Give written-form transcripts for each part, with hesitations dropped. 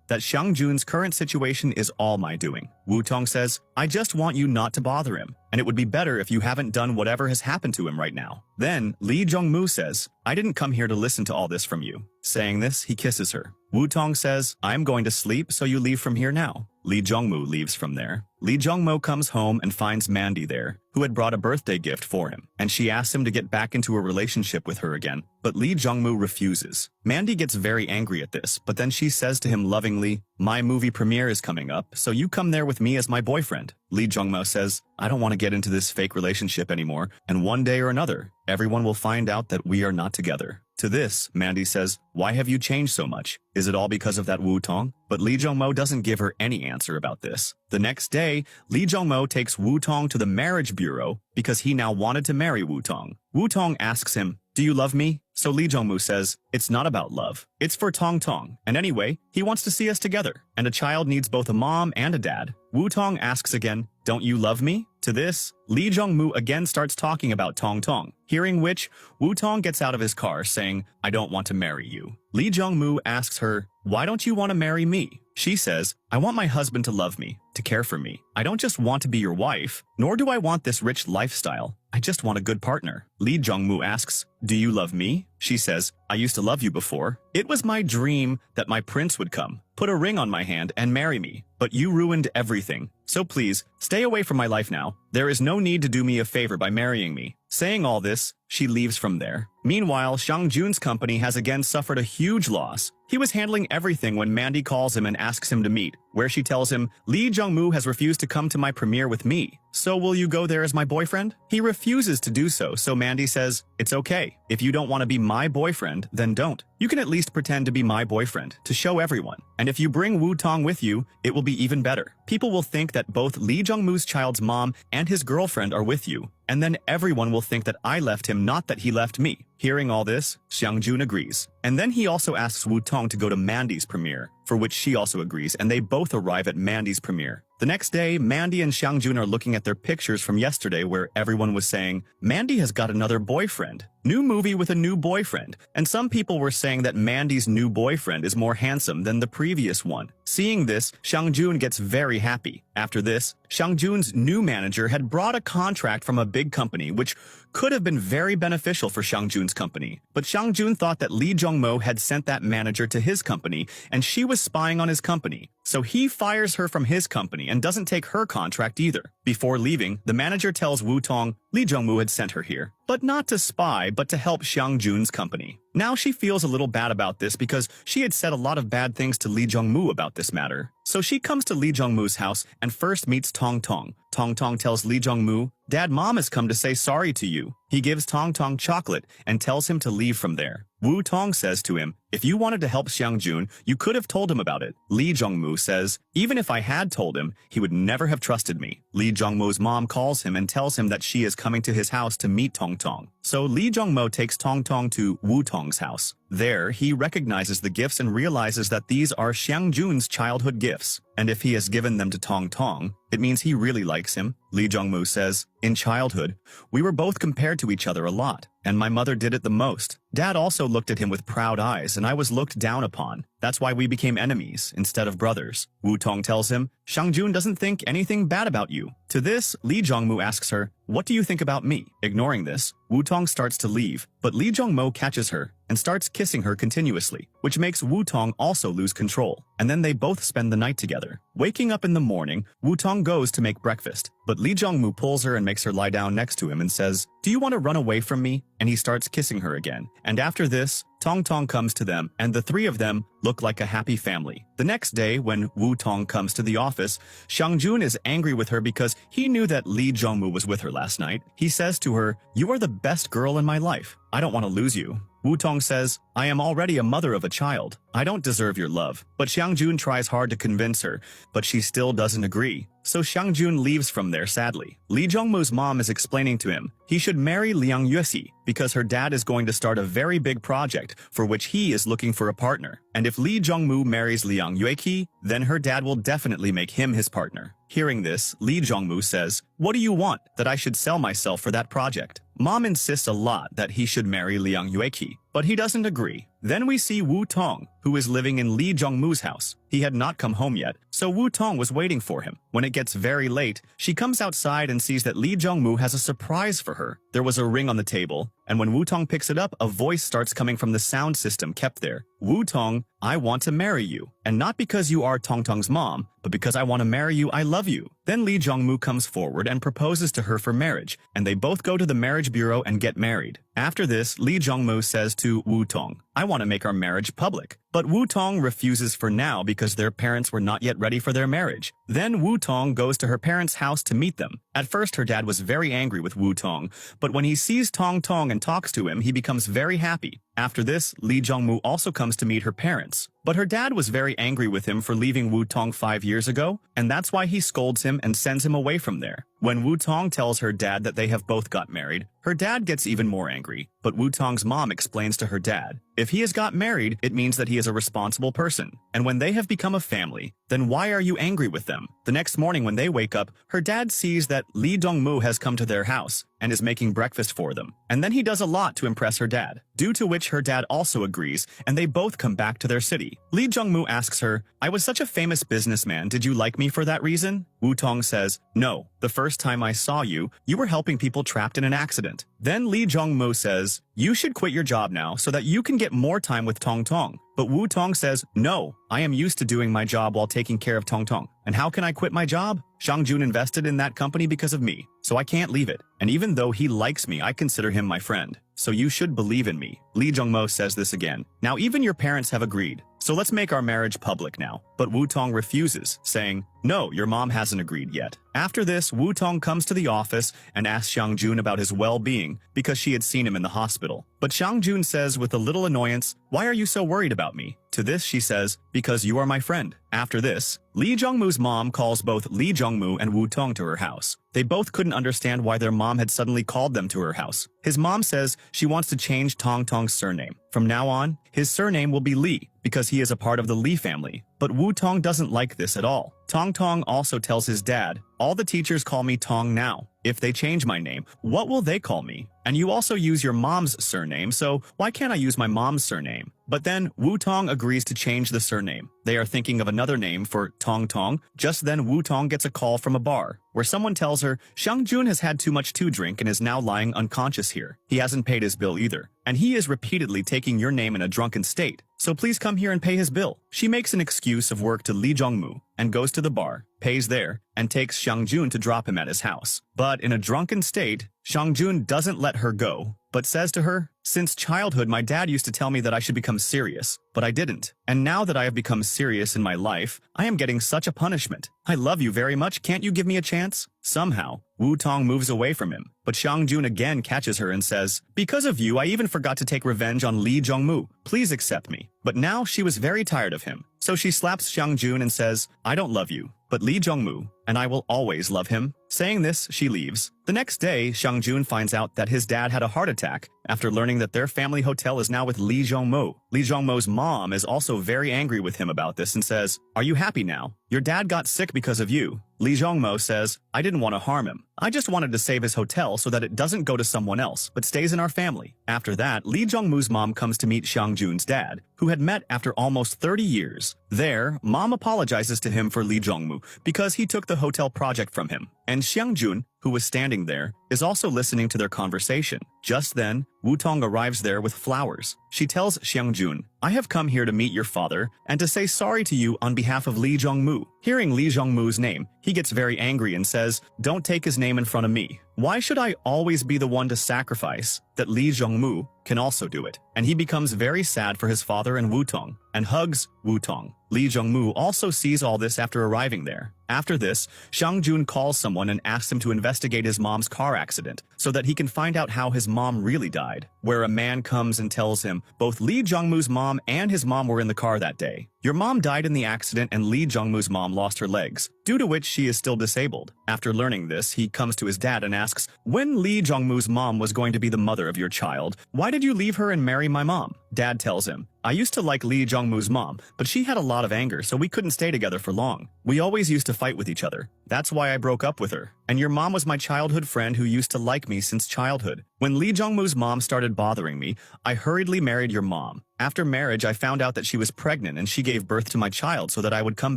that Xiang Jun's current situation is all my doing. Wu Tong says, I just want you not to bother him, and it would be better if you haven't done whatever has happened to him right now. Then Li Jongmu says, I didn't come here to listen to all this from you. Saying this, he kisses her. Wu Tong says, I'm going to sleep, so you leave from here now. Li Jongmu leaves from there. Li Jongmo comes home and finds Mandy there, who had brought a birthday gift for him, and she asks him to get back into a relationship with her again, but Li Jongmu refuses. Mandy gets very angry at this, but then she says to him lovingly, my movie premiere is coming up, so you come there with me as my boyfriend. Li Jongmo says, I don't want to get into this fake relationship anymore, and one day or another, everyone will find out that we are not together. To this, Mandy says, why have you changed so much? Is it all because of that Wu Tong? But Li Jongmo doesn't give her any answer about this. The next day, Li Jongmo takes Wu Tong to the marriage bureau because he now wanted to marry Wu Tong. Wu Tong asks him, do you love me? So Li Jongmu says, it's not about love. It's for Tong Tong. And anyway, he wants to see us together. And a child needs both a mom and a dad. Wu Tong asks again, don't you love me? To this, Li Jongmu again starts talking about Tong Tong, hearing which, Wu Tong gets out of his car saying, I don't want to marry you. Li Jongmu asks her, why don't you want to marry me? She says, I want my husband to love me, to care for me. I don't just want to be your wife, nor do I want this rich lifestyle. I just want a good partner. Li Jongmu asks, do you love me? She says, I used to love you before. It was my dream that my prince would come, put a ring on my hand and marry me, but you ruined everything. So please, stay away from my life now. There is no need to do me a favor by marrying me. Saying all this, she leaves from there. Meanwhile, Xiang Jun's company has again suffered a huge loss. He was handling everything when Mandy calls him and asks him to meet, where she tells him, Li Jongmu has refused to come to my premiere with me. So will you go there as my boyfriend? He refuses to do so, so Mandy says, it's okay. If you don't want to be my boyfriend, then don't. You can at least pretend to be my boyfriend, to show everyone. And if you bring Wu Tong with you, it will be even better. People will think that both Li Jongmu's child's mom and his girlfriend are with you, and then everyone will think that I left him, not that he left me. Hearing all this, Xiang Jun agrees. And then he also asks Wu Tong to go to Mandy's premiere, for which she also agrees, and they both arrive at Mandy's premiere. The next day, Mandy and Xiang Jun are looking at their pictures from yesterday where everyone was saying, Mandy has got another boyfriend. New movie with a new boyfriend. And some people were saying that Mandy's new boyfriend is more handsome than the previous one. Seeing this, Xiang Jun gets very happy. After this, Xiang Jun's new manager had brought a contract from a big company which could have been very beneficial for Xiang Jun's company. But Xiang Jun thought that Li Jongmo had sent that manager to his company and she was spying on his company. So he fires her from his company and doesn't take her contract either. Before leaving, the manager tells Wu Tong Li Jongmu had sent her here, but not to spy, but to help Xiang Jun's company. Now she feels a little bad about this because she had said a lot of bad things to Li Jongmu about this matter. So she comes to Li Jongmu's house and first meets Tong Tong. Tong Tong tells Li Jongmu, Dad, Mom has come to say sorry to you. He gives Tong Tong chocolate and tells him to leave from there. Wu Tong says to him, if you wanted to help Xiang Jun, you could have told him about it. Li Jongmu says, even if I had told him, he would never have trusted me. Li Jongmu's mom calls him and tells him that she is coming to his house to meet Tong Tong. So Li Jongmo takes Tong Tong to Wu Tong's house. There, he recognizes the gifts and realizes that these are Xiang Jun's childhood gifts. And if he has given them to Tong Tong, it means he really likes him. Li Jongmu says, in childhood, we were both compared to each other a lot, and my mother did it the most. Dad also looked at him with proud eyes, and I was looked down upon. That's why we became enemies instead of brothers. Wu Tong tells him, Xiang Jun doesn't think anything bad about you. To this, Li Jongmu asks her, what do you think about me? Ignoring this, Wu Tong starts to leave, but Li Jongmo catches her and starts kissing her continuously, which makes Wu Tong also lose control. And then they both spend the night together. Waking up in the morning, Wu Tong goes to make breakfast, but Li Jongmu pulls her and makes her lie down next to him and says, do you want to run away from me? And he starts kissing her again. And after this, Tong Tong comes to them, and the three of them look like a happy family. The next day, when Wu Tong comes to the office, Xiang Jun is angry with her because he knew that Li Jongmu was with her last night. He says to her, you are the best girl in my life. I don't want to lose you. Wu Tong says, I am already a mother of a child. I don't deserve your love. But Xiang Jun tries hard to convince her, but she still doesn't agree. So Xiang Jun leaves from there sadly. Li Jongmu's mom is explaining to him he should marry Liang Yuexi because her dad is going to start a very big project for which he is looking for a partner. And if Li Jongmu marries Liang Yuexi, then her dad will definitely make him his partner. Hearing this, Li Jongmu says, what do you want, that I should sell myself for that project? Mom insists a lot that he should marry Liang Yuexi, but he doesn't agree. Then we see Wu Tong, who is living in Lee Jong-moo's house. He had not come home yet, so Wu Tong was waiting for him. When it gets very late, she comes outside and sees that Lee Jong-moo has a surprise for her. There was a ring on the table, and when Wu Tong picks it up, a voice starts coming from the sound system kept there. Wu Tong, I want to marry you. And not because you are Tong Tong's mom, but because I want to marry you, I love you. Then Lee Jong-moo comes forward and proposes to her for marriage, and they both go to the marriage bureau and get married. After this, Lee Jong-moo says to Wu Tong, I want to make our marriage public. But Wu Tong refuses for now because their parents were not yet ready for their marriage. Then Wu Tong goes to her parents' house to meet them. At first, her dad was very angry with Wu Tong, but when he sees Tong Tong and talks to him, he becomes very happy. After this, Lee Jong-moo also comes to meet her parents. But her dad was very angry with him for leaving Wu Tong 5 years ago, and that's why he scolds him and sends him away from there. When Wu Tong tells her dad that they have both got married, her dad gets even more angry. But Wu Tong's mom explains to her dad, if he has got married, it means that he is a responsible person. And when they have become a family, then why are you angry with them? The next morning when they wake up, her dad sees that Lee Dong-moo has come to their house and is making breakfast for them. And then he does a lot to impress her dad, due to which her dad also agrees, and they both come back to their city. Lee Jong-moo asks her, I was such a famous businessman, did you like me for that reason? Wu Tong says, no, the first time I saw you, you were helping people trapped in an accident. Then Lee Jong-moo says, you should quit your job now so that you can get more time with Tong Tong. But Wu Tong says, no, I am used to doing my job while taking care of Tong Tong. And how can I quit my job? Shang Jun invested in that company because of me, so I can't leave it. And even though he likes me, I consider him my friend. So you should believe in me. Lee Jong-mo says this again. Now even your parents have agreed, so let's make our marriage public now. But Wu Tong refuses, saying, no, your mom hasn't agreed yet. After this, Wu Tong comes to the office and asks Shang Jun about his well-being because she had seen him in the hospital. But Shang Jun says with a little annoyance, why are you so worried about me? To this she says, because you are my friend. After this, Lee Jong-moo's mom calls both Lee Jong-moo and Wu Tong to her house. They both couldn't understand why their mom had suddenly called them to her house. His mom says she wants to change Tong Tong's surname. From now on, his surname will be Lee because he is a part of the Lee family. But Wu Tong doesn't like this at all. Tong Tong also tells his dad, all the teachers call me Tong now. If they change my name, what will they call me? And you also use your mom's surname, so why can't I use my mom's surname? But then Wu Tong agrees to change the surname. They are thinking of another name for Tong Tong. Just then Wu Tong gets a call from a bar, where someone tells her Shang Jun has had too much to drink and is now lying unconscious here. He hasn't paid his bill either, and he is repeatedly taking your name in a drunken state. So please come here and pay his bill. She makes an excuse of work to Lee Jong-moo and goes to the bar, pays there, and takes Shang Jun to drop him at his house. But in a drunken state, Shang Jun doesn't let her go, but says to her, since childhood my dad used to tell me that I should become serious, but I didn't. And now that I have become serious in my life, I am getting such a punishment. I love you very much, can't you give me a chance? Somehow, Wu Tong moves away from him, but Shang Jun again catches her and says, because of you, I even forgot to take revenge on Lee Jong-moo. Please accept me. But now she was very tired of him, so she slaps Shang Jun and says, I don't love you, but Lee Jong-moo, and I will always love him. Saying this, she leaves. The next day, Shang Jun finds out that his dad had a heart attack after learning that their family hotel is now with Lee Jong-moo. Lee Jong-moo's mom is also very angry with him about this and says, are you happy now? Your dad got sick because of you. Lee Jong-moo says, I didn't want to harm him. I just wanted to save his hotel so that it doesn't go to someone else, but stays in our family. After that, Lee Jong-moo's mom comes to meet Shang Jun's dad, who had met after almost 30 years. There, mom apologizes to him for Lee Jong-moo because he took the hotel project from him. And Shang Jun, who was standing there, is also listening to their conversation. Just then, Wu Tong arrives there with flowers. She tells Shang Jun, I have come here to meet your father and to say sorry to you on behalf of Lee Jong-moo. Hearing Lee Jong-moo's name, he gets very angry and says, don't take his name in front of me. Why should I always be the one to sacrifice that Lee Jong-moo can also do it? And he becomes very sad for his father and Wu Tong and hugs Wu Tong. Lee Jong-moo also sees all this after arriving there. After this, Shang Jun calls someone and asks him to investigate his mom's car accident so that he can find out how his mom really died, where a man comes and tells him both Lee Jong-moo's mom and his mom were in the car that day. Your mom died in the accident and Lee Jong-moo's mom lost her legs, due to which she is still disabled. After learning this, he comes to his dad and asks, when Lee Jong-moo's mom was going to be the mother of your child, why did you leave her and marry my mom? Dad tells him, I used to like Lee Jong-moo's mom, but she had a lot of anger, so we couldn't stay together for long. We always used to fight with each other. That's why I broke up with her. And your mom was my childhood friend who used to like me since childhood. When Lee Jong-moo's mom started bothering me, I hurriedly married your mom. After marriage, I found out that she was pregnant and she gave birth to my child so that I would come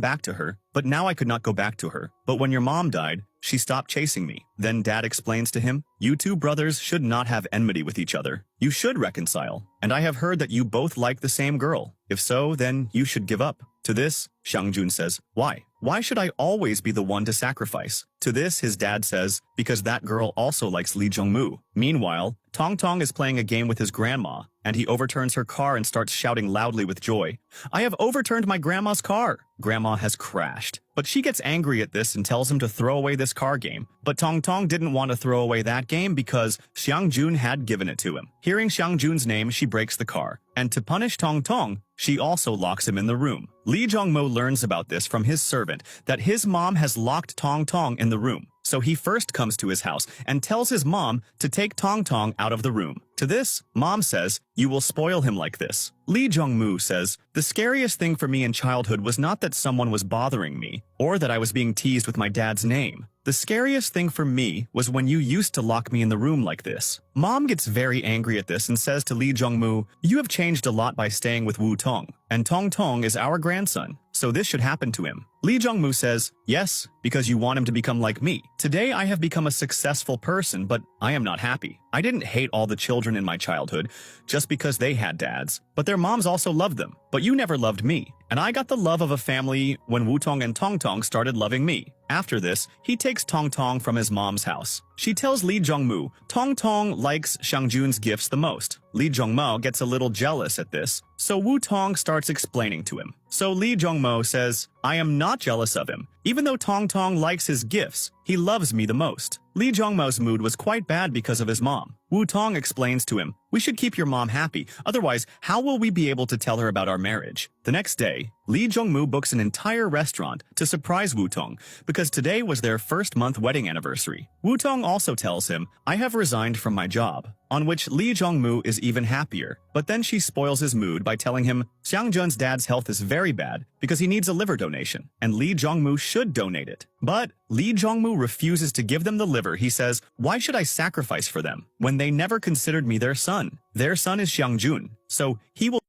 back to her. But now I could not go back to her. But when your mom died, she stopped chasing me. Then Dad explains to him, you two brothers should not have enmity with each other. You should reconcile. And I have heard that you both like the same girl. If so, then you should give up. To this, Xiangjun says, why? Why should I always be the one to sacrifice? To this, his dad says, because that girl also likes Lee Jong-moo. Meanwhile, Tong Tong is playing a game with his grandma, and he overturns her car and starts shouting loudly with joy. I have overturned my grandma's car. Grandma has crashed. But she gets angry at this and tells him to throw away this car game. But Tong Tong didn't want to throw away that game because Xiangjun had given it to him. Hearing Xiangjun's name, she breaks the car. And to punish Tong Tong, she also locks him in the room. Lee Jong-mo learns about this from his servant, that his mom has locked Tong Tong in the room. So he first comes to his house and tells his mom to take Tong Tong out of the room. To this, Mom says, you will spoil him like this. Lee Jong-moo says, the scariest thing for me in childhood was not that someone was bothering me, or that I was being teased with my dad's name. The scariest thing for me was when you used to lock me in the room like this. Mom gets very angry at this and says to Lee Jong-moo, you have changed a lot by staying with Woo Tong, and Tong Tong is our grandson, so this should happen to him. Lee Jong-moo says, yes, because you want him to become like me. Today I have become a successful person, but I am not happy. I didn't hate all the children in my childhood just because they had dads, but their moms also loved them. But you never loved me, and I got the love of a family when Woo Tong and Tong Tong started loving me. After this, he takes Tong Tong from his mom's house. She tells Lee Jong-moo, Tong Tong likes Xiangjun's gifts the most. Lee Jong-mo gets a little jealous at this, so Woo Tong starts explaining to him. So Lee Jong-mo says, I am not jealous of him. Even though Tong Tong likes his gifts, he loves me the most. Lee Jong-mo's mood was quite bad because of his mom. Woo Tong explains to him, we should keep your mom happy, otherwise how will we be able to tell her about our marriage? The next day, Lee Jong-moo books an entire restaurant to surprise Woo Tong because today was their first-month wedding anniversary. Woo Tong also tells him, I have resigned from my job, on which Lee Jong-moo is even happier, but then she spoils his mood by telling him Xiangjun's dad's health is very bad because he needs a liver donation, and Lee Jong-moo should donate it. But Lee Jong-moo refuses to give them the liver. He says, why should I sacrifice for them when they never considered me their son? Their son is Xiangjun, so he will